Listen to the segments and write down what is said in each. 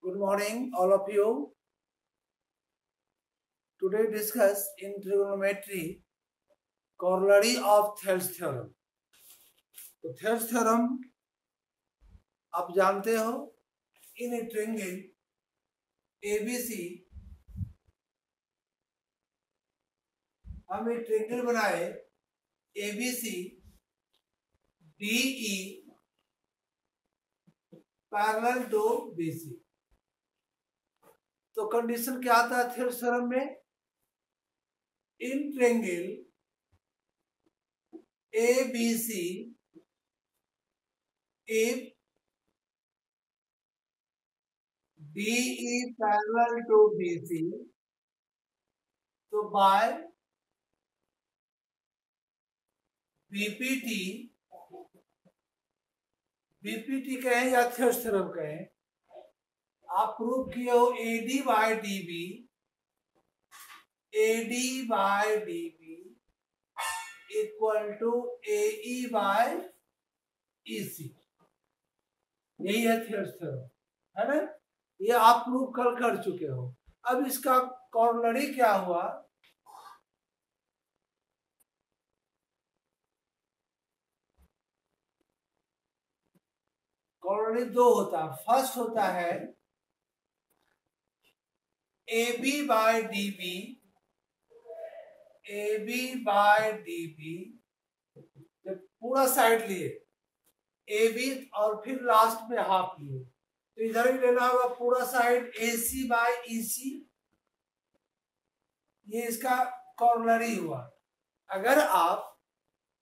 Good morning, all of you. Today discuss in trigonometry corollary of Thales theorem. तो Thales theorem आप जानते हो, इन ए triangle ABC हम एक ट्रायंगल बनाए ABC DE parallel to BC। तो कंडीशन क्या आता है थेल्स थ्योरम में? In triangle ABC if DE parallel to BC, तो by बीपीटी कहें या थेल्स थ्योरम कहें, आप प्रूव किए हो AD by DB equal to AE by EC। यही है थेल्स थ्योरम, है ना? ये आप प्रूव कर चुके हो। अब इसका कॉरोलरी क्या हुआ? कॉरोलरी दो होता है। फर्स्ट होता है AB बाय DB जब पूरा साइड लिए AB और फिर लास्ट में हाफ लिए, तो इधर भी लेना होगा पूरा साइड AC बाय EC। ये इसका कॉरोलरी हुआ। अगर आप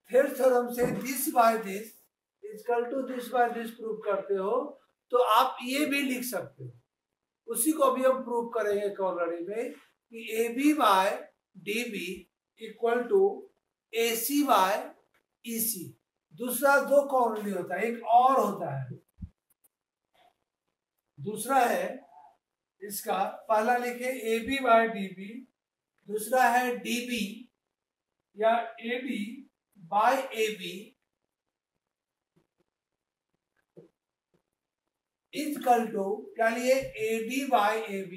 थेल्स थ्योरम से this by this equal to this by this prove करते हो, तो आप ये भी लिख सकते हो। उसी को भी हम प्रूव करेंगे कॉरोलरी में कि AB by DB equal to AC by EC। दूसरा दो कॉरोलरी होता है, एक और होता है। दूसरा है इसका, पहला लिखे AB बाय DB, दूसरा है DB या AB by AB equal to क्या लिए AD बाय AB।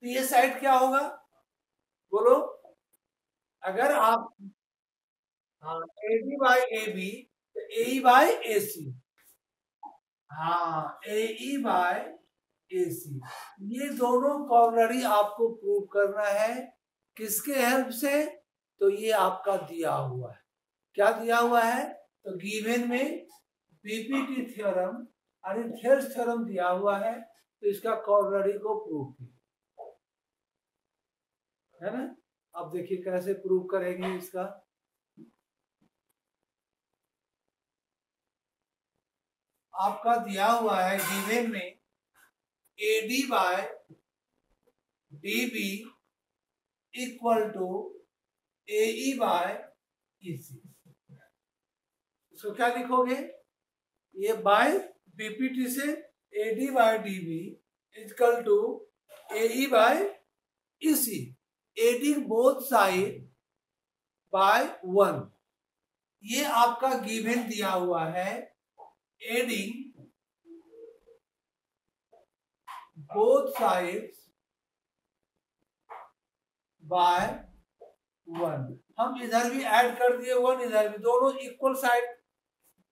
तो ये साइड क्या होगा बोलो? अगर आप AD बाय AB तो AE by AC, AE by AC। ये दोनों कॉरोलरी आपको प्रूव करना है। किसके हेल्प से? तो ये आपका दिया हुआ है। क्या दिया हुआ है? तो गिवन में बीपीटी थ्योरम और थेल्स थ्योरम दिया हुआ है, तो इसका कॉरोलरी को प्रूव किया, है ना? अब देखिए कैसे प्रूव करेंगे इसका। आपका दिया हुआ है गिवन में AD by DB equal to AE by EC। इसको क्या लिखोगे? ये बाय बीपीटी से AD by DB equal to AE by EC, adding both side by 1। ये आपका गिवन दिया हुआ है, एडिंग बोथ साइड्स बाय 1। हम इधर भी ऐड कर दिए 1, इधर भी, दोनों इक्वल साइड।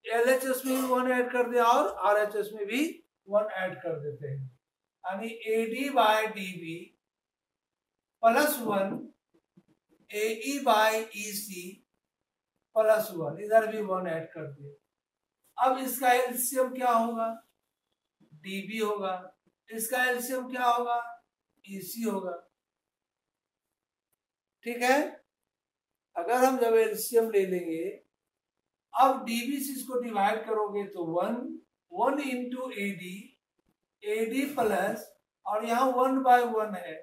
LHS में भी 1 ऐड कर दिया और RHS में भी 1 ऐड कर देते हैं, यानी AD by DB plus 1 AE by EC plus 1, इधर भी 1 ऐड कर दिए। अब इसका एलसीएम क्या होगा? DB होगा। इसका एलसीएम क्या होगा? EC होगा। ठीक है? अगर हम जब एलसीएम ले लेंगे, अब DB से इसको डिवाइड करोगे तो 1 इंटू AD प्लस, और यहाँ 1 बाय 1 है,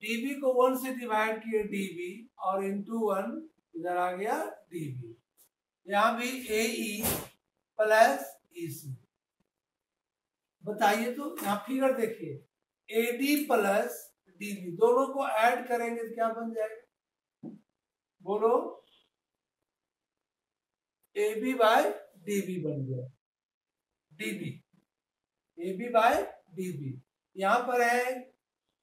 DB को 1 से डिवाइड किए DB और इंटू 1 इधर आ गया DB। यहाँ भी AE प्लस EC। बताइए तो, यहाँ फिगर देखिए, AD प्लस DB दोनों को ऐड करेंगे तो क्या बन जाएगा बोलो? AB बाय DB बन गया। AB बाय DB यहाँ पर है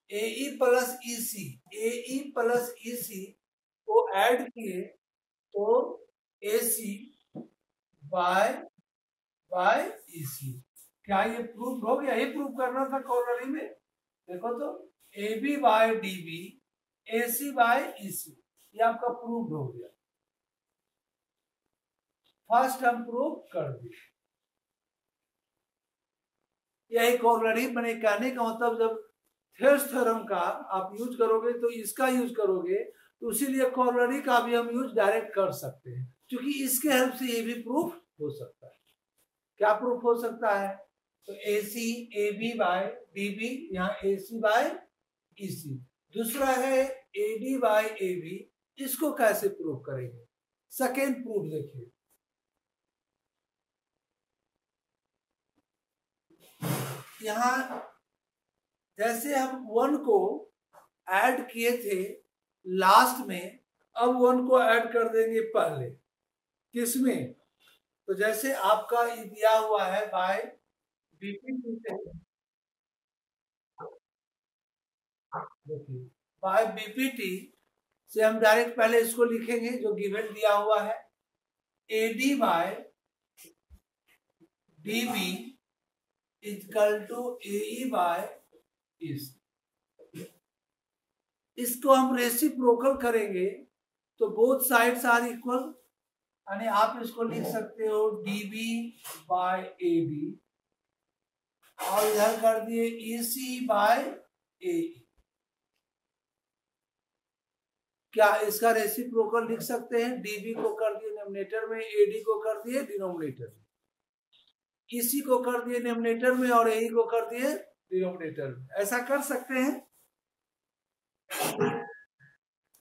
AE plus EC, AE plus EC को ऐड किए तो AC बाय EC। क्या ये प्रूफ हो गया? ये प्रूफ करना था कॉर्नरी में। देखो तो AB by DB AC by EC, ये आपका प्रूफ हो गया। फर्स्ट हम प्रूफ कर दिए। यही कॉर्नरी मैंने कहने का मतलब, जब थेल्स थ्योरम का आप यूज करोगे तो इसका यूज करोगे, तो इसीलिए कॉर्नरी का भी हम यूज डायरेक्ट कर सकते हैं, क्योंकि इसके हेल्प से ये भी प्रूफ हो सकता है। क्या प्रूफ हो सकता है? तो AC AB बाय DB, यहाँ AC बाय EC। दूसरा है AD बाय AB, इसको कैसे प्रूफ करेंगे? सेकेंड प्रूफ देखिए, यहाँ जैसे हम 1 को ऐड किए थे लास्ट में, अब 1 को ऐड कर देंगे पहले। किसमें? तो जैसे आपका दिया हुआ है बाय बीपीटी से, देखिए बाय बीपीटी से हम डायरेक्ट पहले इसको लिखेंगे जो गिवन दिया हुआ है, AD by DB equal to AE by EC। इसको हम रेसिप्रोकल करेंगे तो बोथ साइड्स आर इक्वल, यानी आप इसको लिख सकते हो DB बाय AD और इधर कर दिए EC बाय AE। क्या इसका रेसिप्रोकल लिख सकते हैं? DB को कर दिए डिनोमिनेटर में, AD को कर दिए डिनोमिनेटर में, EC को कर दिए डिनोमिनेटर में और AE को कर दिए डिनोमिनेटर में। ऐसा कर सकते हैं?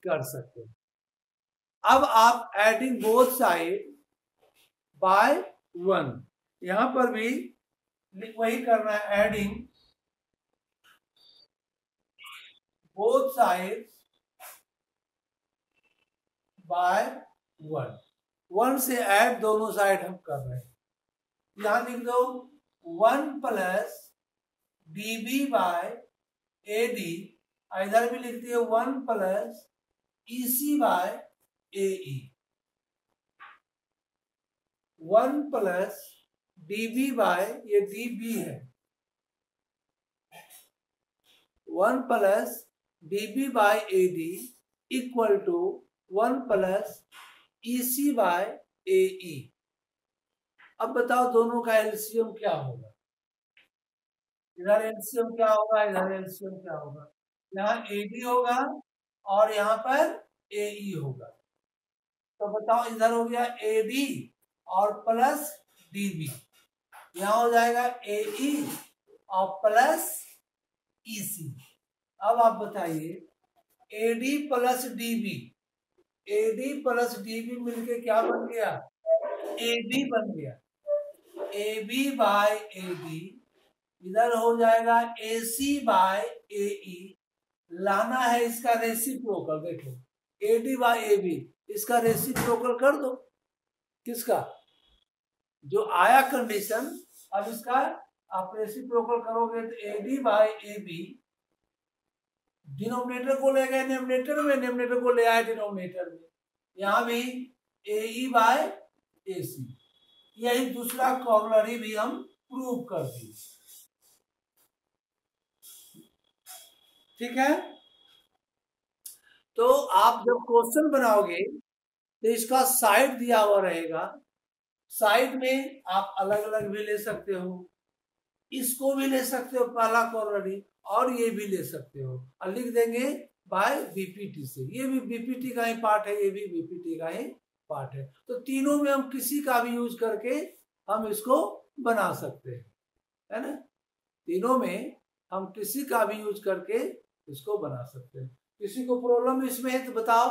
कर सकते हैं। अब आप एडिंग बोथ साइड बाय 1, यहां पर भी वही करना है, एडिंग बोथ साइड बाय 1। 1 से ऐड दोनों साइड हम कर रहे हैं। यहां लिख दो 1 प्लस DB बाय AD, इधर भी लिख दिए 1 plus EC by AE। 1 plus DB by, ये DB है, 1 plus DB by AD equal to 1 plus EC by AE। अब बताओ दोनों का एलसीएम क्या होगा? इधर एलसीएम क्या होगा, इधर एलसीएम क्या होगा? यहाँ AD होगा और यहाँ पर AE होगा। तो बताओ इधर हो गया AD और प्लस DB, यहाँ हो जाएगा AE और प्लस EC। अब आप बताइए AD plus DB, AD plus DB मिलके क्या बन गया? AB बन गया। AB बाय AD इधर हो जाएगा AC बाय AE। लाना है इसका रेसिप्रोकल, देखो AD बाय AB, इसका रेसिप्रोकल कर दो। किसका? जो आया कंडीशन, अब इसका आप रेसिप्रोकल करोगे तो AD बाय AB, डिनोमिनेटर को ले गए डिनोमिनेटर में, डिनोमिनेटर को ले आए डिनोमिनेटर में, यहां भी AE बाय AC। यही दूसरा कॉर्नरी भी हम प्रूव कर दिए। ठीक है, तो आप जब क्वेश्चन बनाओगे तो इसका साइड दिया हुआ रहेगा, साइड में आप अलग अलग भी ले सकते हो, इसको भी ले सकते हो पहला कॉर्नरी, और ये भी ले सकते हो और लिख देंगे बाय बीपीटी से। ये भी बीपीटी का ही पार्ट है, ये भी बीपीटी का ही पार्ट है। तो तीनों में हम किसी का भी यूज करके हम इसको बना सकते हैं, है ना? तीनों में हम किसी का भी यूज करके इसको बना सकते हैं। किसी को प्रॉब्लम इसमें है तो बताओ।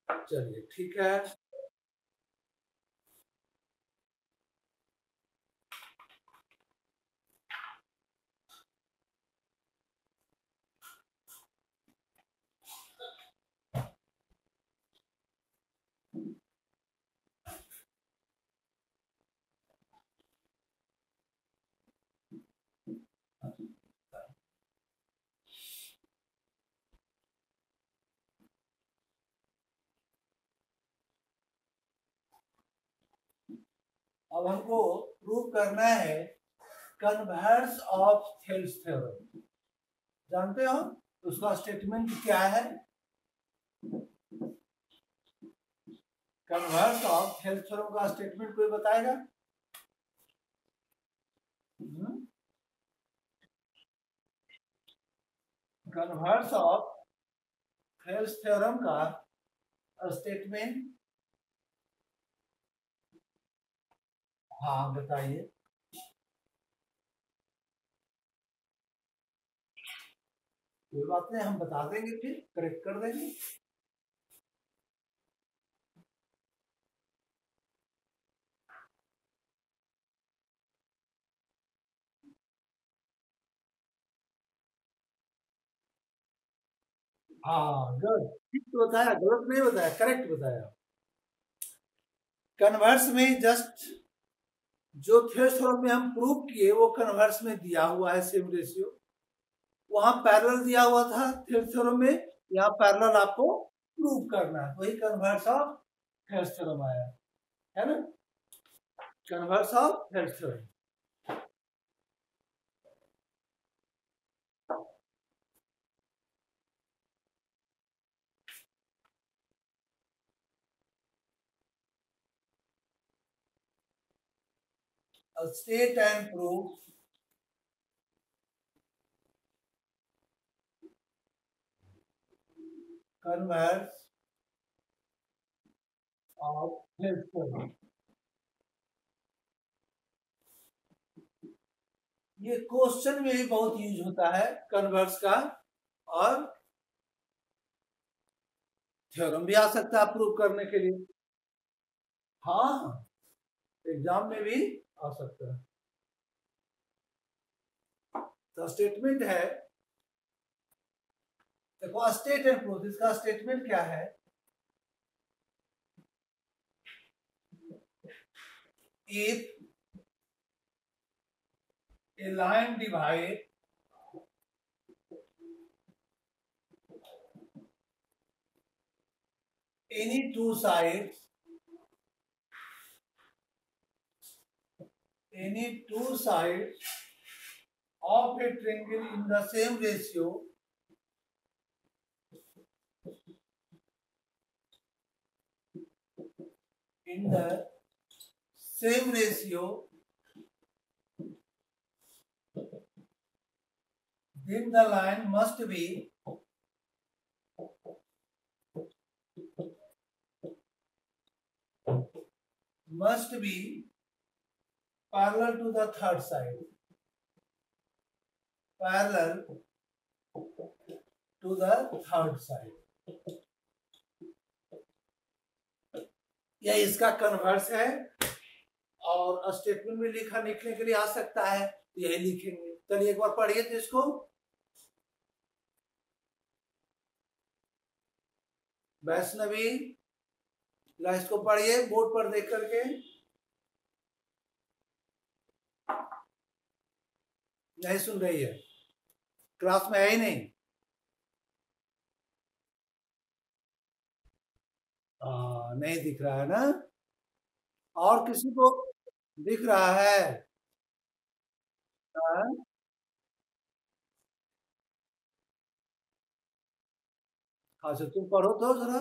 चलिए ठीक है, अब हमको प्रूव करना है कन्वर्स ऑफ थेल्स थ्योरम। जानते हो उसका स्टेटमेंट क्या है? कन्वर्स ऑफ थेल्स थ्योरम का स्टेटमेंट कोई बताएगा? कन्वर्स ऑफ थेल्स थ्योरम का स्टेटमेंट, हाँ बताइए। कोई बात नहीं, हम बता देंगे, फिर करेक्ट कर देंगे। हाँ गुड, ठीक तो बताया, गलत नहीं बताया, करेक्ट बताया। कन्वर्स में जस्ट जो थेल्स थ्योरम में हम प्रूव किए वो कन्वर्स में दिया हुआ है सेम रेशियो। वहां पैरेलल दिया हुआ था थेल्स थ्योरम में, यहाँ पैरेलल आपको प्रूव करना है, वही कन्वर्स ऑफ थेल्स थ्योरम आया है ना। Converse of Thales theorem. State and prove converse of Thales theorem. ये क्वेश्चन में भी बहुत यूज होता है कन्वर्स का, और थ्योरम भी आ सकता है प्रूव करने के लिए। हाँ, एग्जाम में भी आ सकता है। तो स्टेटमेंट है, देखो स्टेट एंड प्रूफ, इसका स्टेटमेंट क्या है? If a line divide any two sides of a triangle in the same ratio, then the line must be parallel to the third side, यह इसका कन्वर्स है, और स्टेटमेंट में लिखने के लिए आ सकता है, यही लिखेंगे। चलिए एक बार पढ़िए तो इसको। वैष्णवी, इसको पढ़िए बोर्ड पर देख करके। नहीं सुन रही है, क्लास में है ही नहीं। नहीं दिख रहा है ना? और किसी को दिख रहा है? अच्छा तुम पढ़ो तो जरा।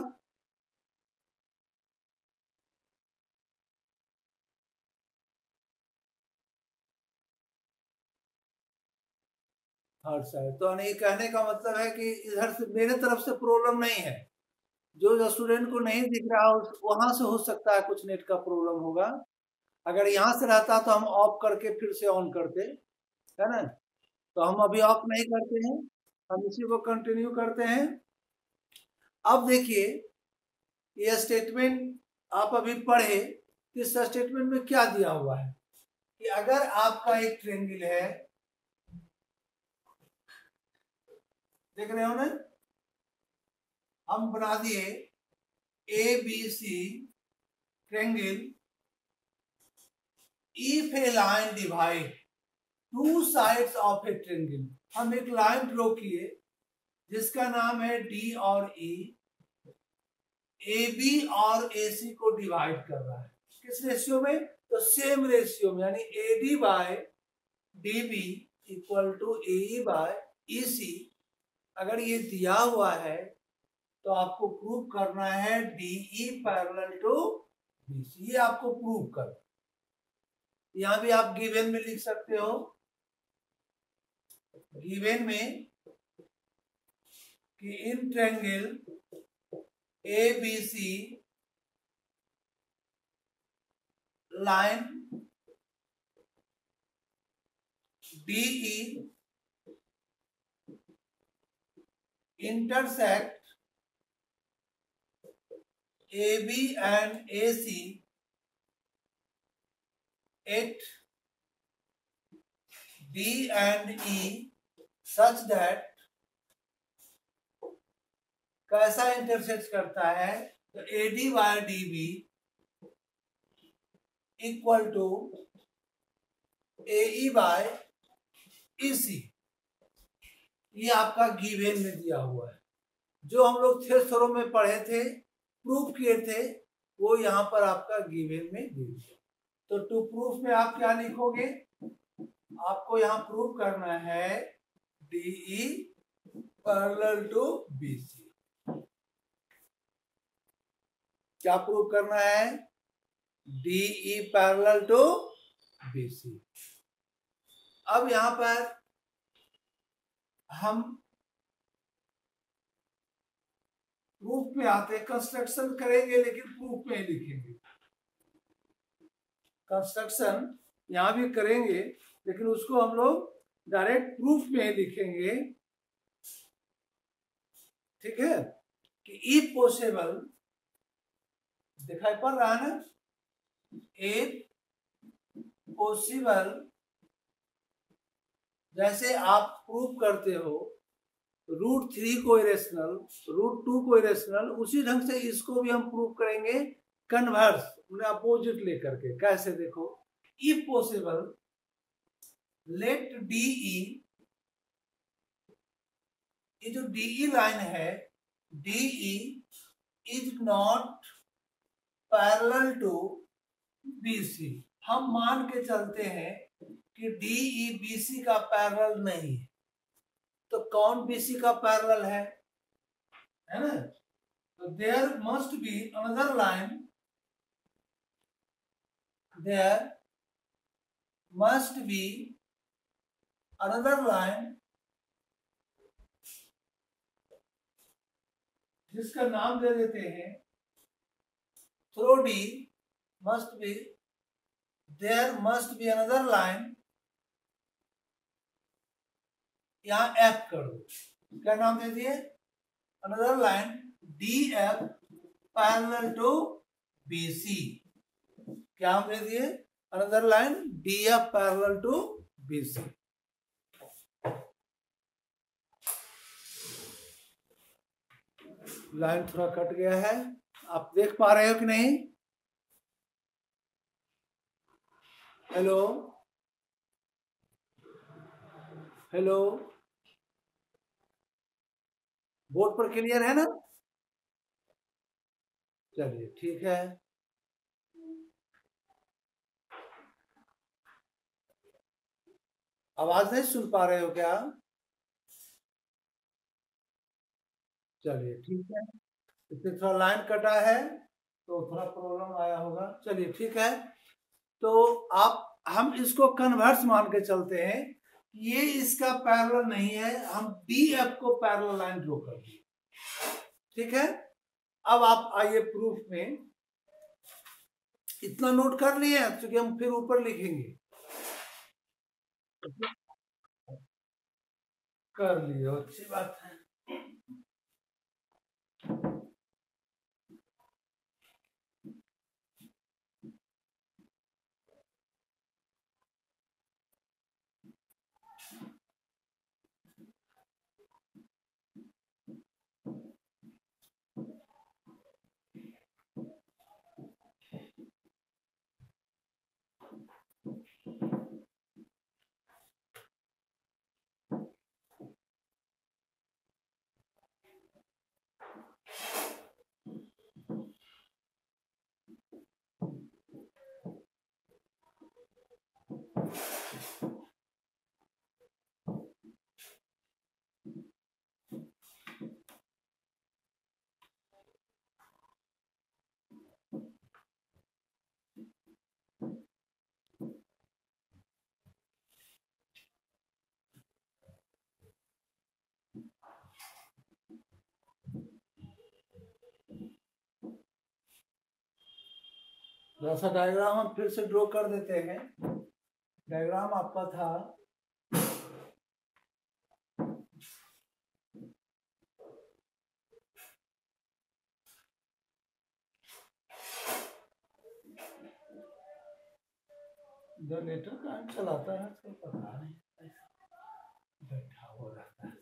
थर्ड साइड तो नहीं, कहने का मतलब है कि इधर से मेरे तरफ से प्रॉब्लम नहीं है, जो स्टूडेंट को नहीं दिख रहा वहां से हो सकता है कुछ नेट का प्रॉब्लम होगा। अगर यहाँ से रहता तो हम ऑफ करके फिर से ऑन करते, है ना? तो हम अभी ऑफ नहीं करते हैं, हम इसी को कंटिन्यू करते हैं। अब देखिए ये स्टेटमेंट आप अभी पढ़े, इस स्टेटमेंट में क्या दिया हुआ है कि अगर आपका एक ट्रायंगल है, देख रहे हो ना, हम बना दिए A B C triangle, if a line divide two sides of a triangle, हम एक लाइन ड्रॉ किए जिसका नाम है डी और ई, ए बी और ए सी को डिवाइड कर रहा है, किस रेशियो में? तो सेम रेशियो में, यानी AD by DB equal to AE by EC, अगर ये दिया हुआ है तो आपको प्रूव करना है DE पैरेलल टू BC, ये आपको प्रूव करना। यहां भी आप गिवन में लिख सकते हो, गिवन में कि इन triangle ABC line DE intersect AB and AC at D and E such that, कैसा इंटरसेक्ट करता है, तो AD by DB equal to AE by EC, ये आपका गिवन में दिया हुआ है। जो हम लोग थ्योरम में पढ़े थे, प्रूफ किए थे, वो यहाँ पर आपका गिवन में दिया है। तो टू प्रूफ में आप क्या लिखोगे, आपको यहाँ प्रूफ करना है DE पैरेलल टू BC। क्या प्रूफ करना है, DE पैरेलल टू BC। अब यहां पर हम प्रूफ में आते हैं, कंस्ट्रक्शन करेंगे लेकिन प्रूफ में ही लिखेंगे। कंस्ट्रक्शन यहां भी करेंगे लेकिन उसको हम लोग डायरेक्ट प्रूफ में ही लिखेंगे, ठीक है। कि इफ पॉसिबल, दिखाई पड़ रहा है ना, इफ पॉसिबल, जैसे आप प्रूव करते हो √3 को इरेशनल, √2 को इरेशनल, उसी ढंग से इसको भी हम प्रूव करेंगे कन्वर्स, अपोजिट लेकर के। कैसे, देखो, इफ पॉसिबल लेट DE, ये जो DE लाइन है, DE is not parallel to BC। हम मान के चलते हैं कि DE BC का पैरेलल नहीं है, तो कौन BC का पैरेलल है ना। तो there must be another line, there must be another line जिसका नाम दे देते हैं through D, must be, there must be another line, यहां F कर दो, क्या नाम दे दिए, another line DF parallel to BC। क्या नाम दे दिए, another line DF parallel to BC। Line थोड़ा कट गया है, आप देख पा रहे हो कि नहीं। हेलो हेलो, बोर्ड पर क्लियर है ना। चलिए ठीक है। आवाज नहीं सुन पा रहे हो क्या। चलिए ठीक है, इससे थोड़ा लाइन कटा है तो थोड़ा प्रॉब्लम आया होगा। चलिए ठीक है, तो हम इसको कन्वर्स मान के चलते हैं, ये इसका पैरेलल नहीं है, हम DF को पैरेलल लाइन ड्रॉ कर दिए, ठीक है। अब आप आइए प्रूफ में, इतना नोट कर लिए क्योंकि हम फिर ऊपर लिखेंगे। कर लिए, अच्छी बात है। थोड़ा सा डायग्राम हम फिर से ड्रॉ कर देते हैं। डायग्राम आपका था जनरेटर काम चलाता है तो पता नहीं बैठा हो रहता है।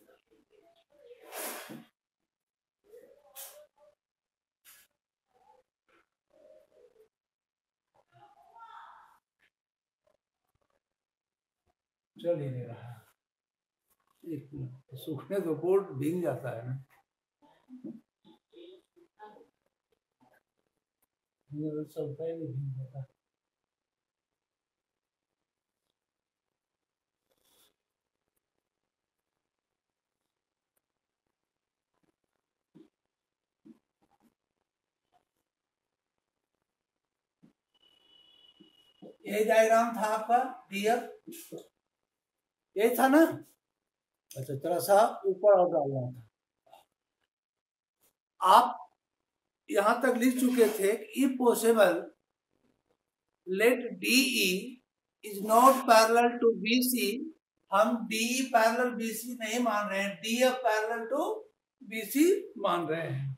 चल ही नहीं रहा, एक मिनट, सूखने तो बोर्ड भीग जाता है ना, ये चलता ही नहीं भीग जाता। यही डायग्राम था आपका डीएफ, यही था ना? अच्छा, थोड़ा सा ऊपर और डालना था। आप यहां तक लिख चुके थे कि if possible let DE is not parallel to BC। हम DE पैरेलल BC नहीं मान रहे हैं, DF पैरेलल टू BC मान रहे हैं।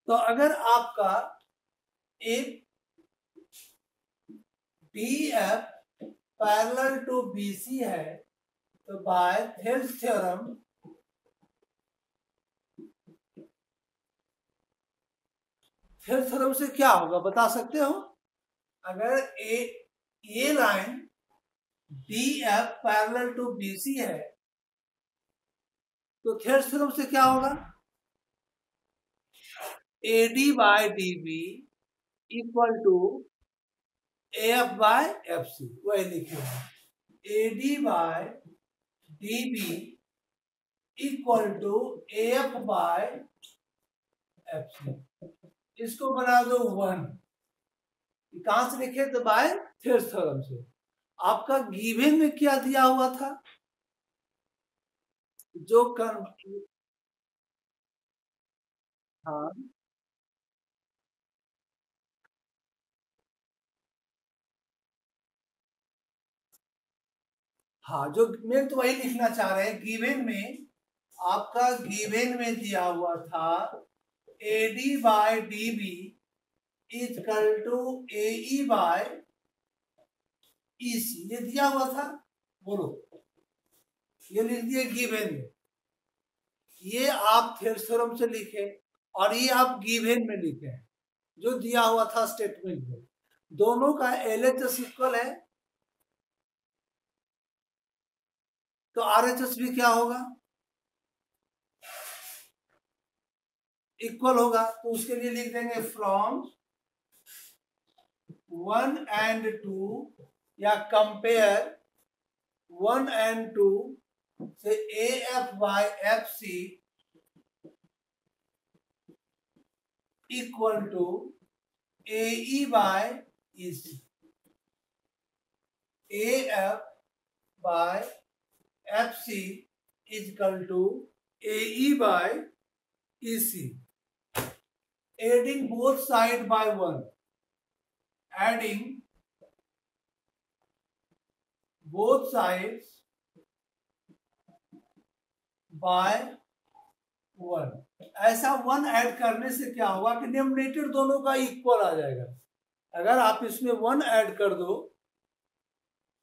तो अगर आपका एक DF पैरेलल टू BC है तो बाय थेल्स थ्योरम से क्या होगा बता सकते हो? अगर ये line DF parallel to BC है तो थेल्स थ्योरम से क्या होगा? AD by DB equal to AF by FC, वही लिखे AD by DB equal to AF by FC। इसको बना दो 1, कहां से लिखे? तो बाय थेल्स थ्योरम से। आपका गिवन में क्या दिया हुआ था? जो हाँ हाँ, जो मैं तो वही लिखना चाह रहे हैं। गिवन में आपका गिवन में दिया हुआ था AD by DB equal to AE by EC, ये दिया हुआ था। बोलो, ये लिख दिए गिवन में, ये आप थेल्स थ्योरम से लिखे और ये आप गिवन में लिखे जो दिया हुआ था स्टेटमेंट में। दोनों का LHS इक्वल है तो RHS भी क्या होगा? इक्वल होगा। तो उसके लिए लिख देंगे फ्रॉम 1 and 2 या कंपेयर 1 and 2 से AF by FC equal to AE by EC। AF by FC equal to AE by EC। Adding both side by 1, adding both sides by 1। ऐसा 1 ऐड करने से क्या होगा कि डिनोमिनेटर दोनों का इक्वल आ जाएगा। अगर आप इसमें 1 ऐड कर दो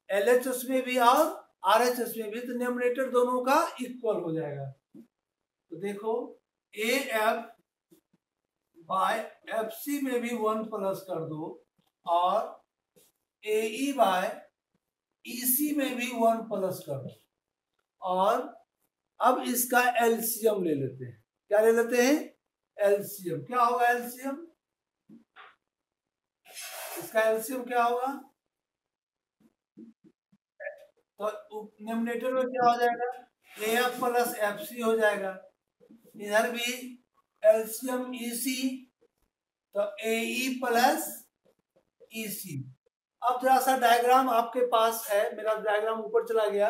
LHS में भी और RHS में भी तो डिनोमिनेटर दोनों का इक्वल हो जाएगा। तो देखो AF बाय FC में भी 1 प्लस कर दो और AE बाय EC में भी 1 प्लस कर दो। और अब इसका LCM ले लेते हैं। क्या ले लेते हैं? LCM। क्या होगा LCM? इसका LCM क्या होगा? तो न्यूमरेटर में क्या हो जाएगा? AF प्लस FC हो जाएगा। इधर भी LCM EC तो AE प्लस EC। अब जरा सा डायग्राम आपके पास है, मेरा डायग्राम ऊपर चला गया।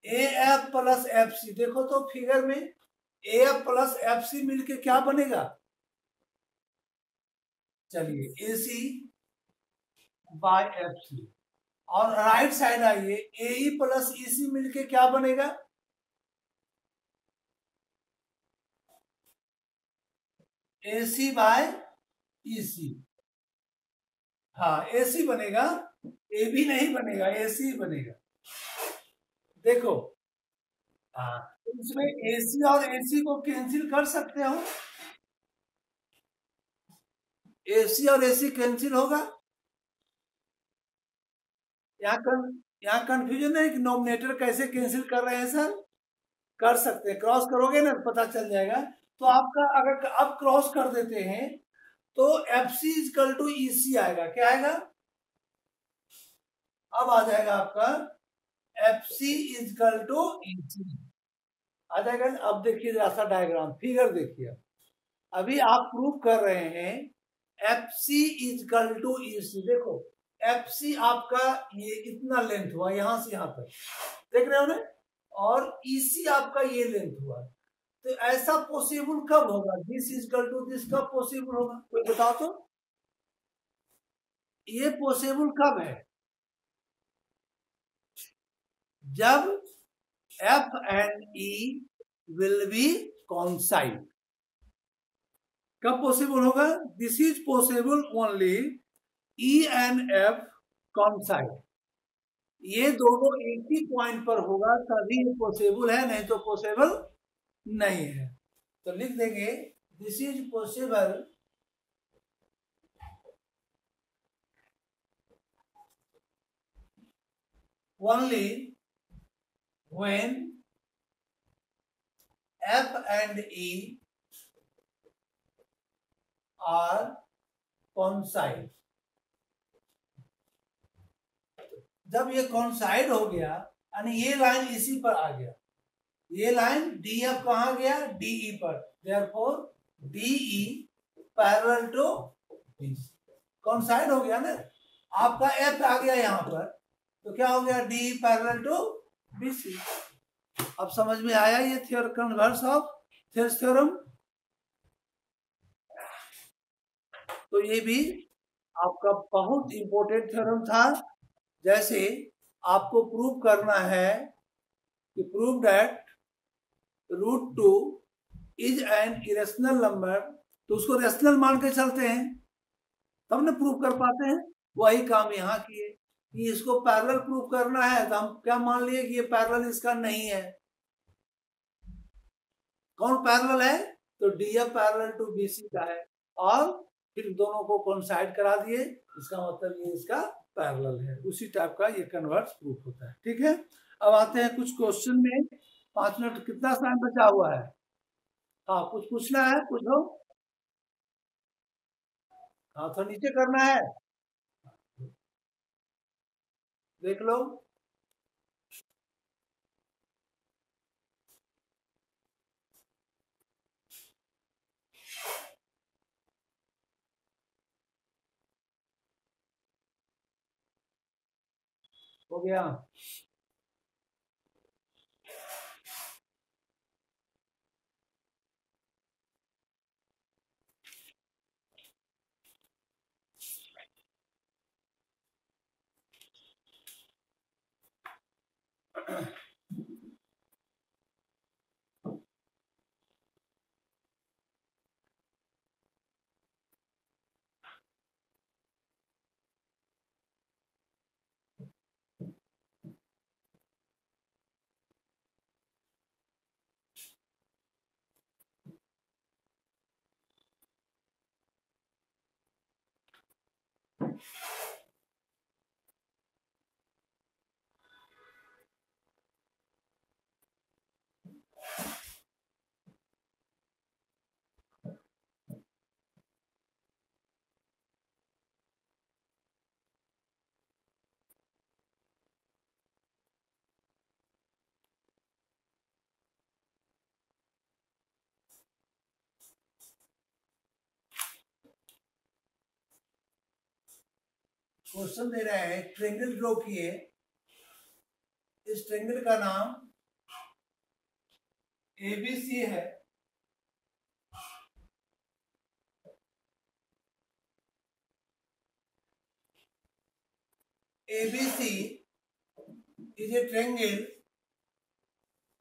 AF प्लस FC, देखो तो फिगर में AF प्लस FC मिलके क्या बनेगा? चलिए AC बाय एफ सी। और राइट साइड आइए, ए ई प्लस ई सी मिलके क्या बनेगा? ए सी बाय ई सी। हाँ, ए सी बनेगा, ए बी नहीं बनेगा, ए सी बनेगा। देखो, हाँ, इसमें ए सी और ए सी को कैंसिल कर सकते हो। ए सी और ए सी कैंसिल होगा। यहाँ कंफ्यूजन है कि नॉमिनेटर कैसे कैंसिल कर रहे हैं सर? कर सकते हैं, क्रॉस करोगे ना पता चल जाएगा। तो आपका अगर अब क्रॉस कर देते हैं तो एफ सी इजकल टू ई सी आएगा। क्या आएगा? अब आ जाएगा आपका एफ सी इजकल टू ई सी आ जाएगा। अब देखिए जरा सा डायग्राम, फिगर देखिए। अभी आप प्रूव कर रहे हैं एफ सी इजकल टू ई सी। देखो, एफ सी आपका ये इतना लेंथ हुआ यहां से यहां तक, देख रहे हो ना? और ईसी आपका ये लेंथ हुआ। तो ऐसा पॉसिबल कब होगा? दिस इजकल टू दिस कब पॉसिबल होगा? कोई बताओ तो। ये पॉसिबल कब है? जब F and E will be कॉन्साइड। कब पॉसिबल होगा? This is possible only E and F कॉन्साइड। ये दोनों एक ही पॉइंट पर होगा तभी पॉसिबल है, नहीं तो पॉसिबल नहीं है। तो लिख देंगे this is possible only when F and E are coincide। जब ये coincide हो गया यानी ये लाइन इसी पर आ गया, ये लाइन डी एफ कहां गया? डीई पर। therefore DE parallel to BC. coincide हो गया ना, आपका एफ आ गया यहां पर, तो क्या हो गया? D parallel to BC. अब समझ में आया ये theorem, converse of Thales theorem. तो ये भी आपका बहुत इंपॉर्टेंट थ्योरम था। जैसे आपको प्रूव करना है कि prove that √2 is an irrational number, तो उसको रेशनल मान के चलते हैं तब ना प्रूव कर पाते हैं। वही काम यहाँ किए कि इसको पैरेलल प्रूव करना है, तो हम क्या मान लिए कि ये पैरेलल इसका नहीं है। कौन पैरेलल है? तो D F parallel to BC का है, और फिर दोनों को कोइंसाइड करा दिए, इसका मतलब ये इसका पैरेलल है। उसी टाइप का ये कन्वर्स प्रूफ होता है। ठीक है, अब आते हैं कुछ क्वेश्चन में। 5 मिनट कितना टाइम बचा हुआ है? हाँ, कुछ पूछना है पूछो। हाँ, तो नीचे करना है, देख लो। हो गया? क्वेश्चन दे रहे हैं, ट्रेंगल ड्रॉ किए, इस ट्रेंगल का नाम एबीसी है। ABC is a triangle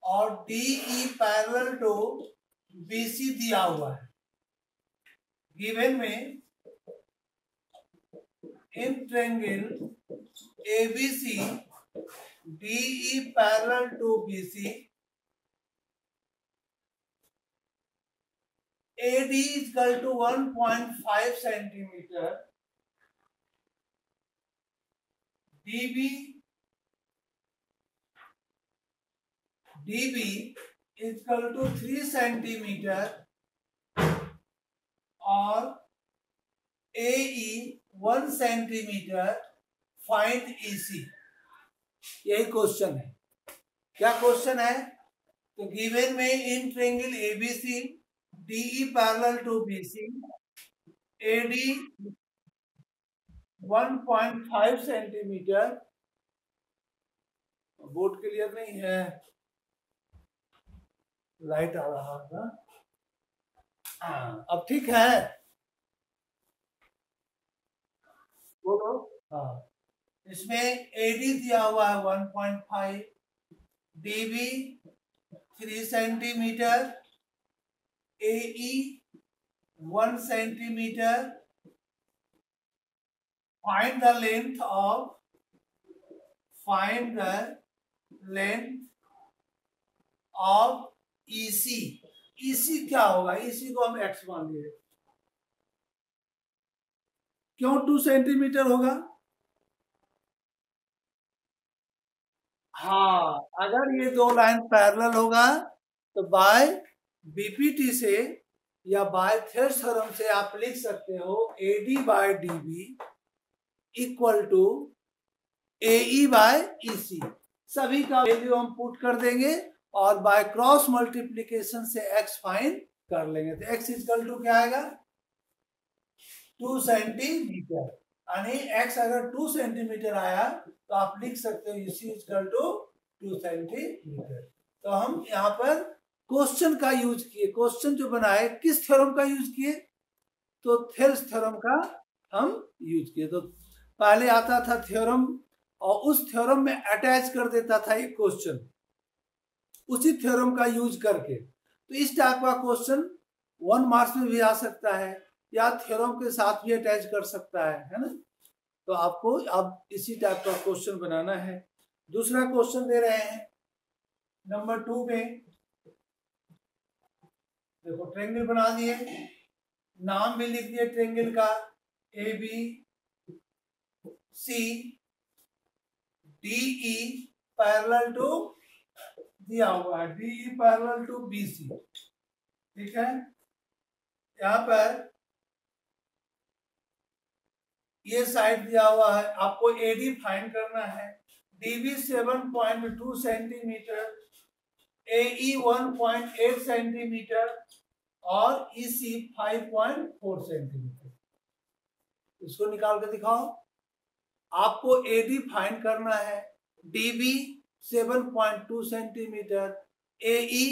और DE पैरेलल टू BC दिया हुआ है। गिवन में in triangle ABC DE parallel to BC AD is equal to 1.5 centimeter, DB is equal to 3 centimeter और AE 1 centimeter, फाइंड EC। यही question है। क्या question है? तो गिवन में in triangle ABC DE parallel to BC AD 1.5 centimetre. Board clear नहीं है, light आ रहा था। अब ठीक है, बोलो। हाँ, इसमें AD दिया हुआ है 1.5, DB 3 centimetre, AE 1 centimetre. Find the length of EC। EC क्या होगा? EC को हम x मान लिए। क्यों 2 सेंटीमीटर होगा? हाँ, अगर ये दो लाइन पैरेलल होगा तो बाय बीपीटी से या बाय थेल्स थ्योरम से आप लिख सकते हो AD by DB equal to AE by EC। सभी का वैल्यू हम पुट कर देंगे और बाय क्रॉस मल्टीप्लीकेशन से x फाइंड कर लेंगे। तो x इक्वल टू क्या आएगा? 2 सेंटीमीटर। यानी x अगर 2 सेंटीमीटर आया तो आप लिख सकते हो EC इक्वल टू 2 सेंटीमीटर। तो हम यहाँ पर क्वेश्चन का यूज किए। क्वेश्चन जो बनाए किस थ्योरम का यूज किए? तो थेल्स थ्योरम का हम यूज किए। तो पहले आता था थ्योरम और उस थ्योरम में अटैच कर देता था एक क्वेश्चन उसी थ्योरम का यूज करके। तो इस टाइप का क्वेश्चन 1 मार्क्स में भी आ सकता है या थ्योरम के साथ भी अटैच कर सकता है ना। तो आपको अब इसी टाइप का क्वेश्चन बनाना है। दूसरा क्वेश्चन दे रहे हैं नंबर 2 में। देखो ट्रायंगल बना दिए, नाम भी लिख दिए ट्रायंगल का ABC DE पैरेलल टू दिया हुआ है, DE पैरेलल टू BC। ठीक है, यहाँ पर ये साइड दिया हुआ है, आपको AD फाइंड करना है। DB 7.2 सेंटीमीटर, AE 1.8 सेंटीमीटर और EC 5.4 सेंटीमीटर। इसको निकाल के दिखाओ। आपको AD फाइंड करना है, DB 7.2 सेंटीमीटर, AE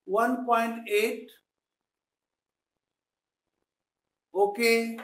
1.8। ओके।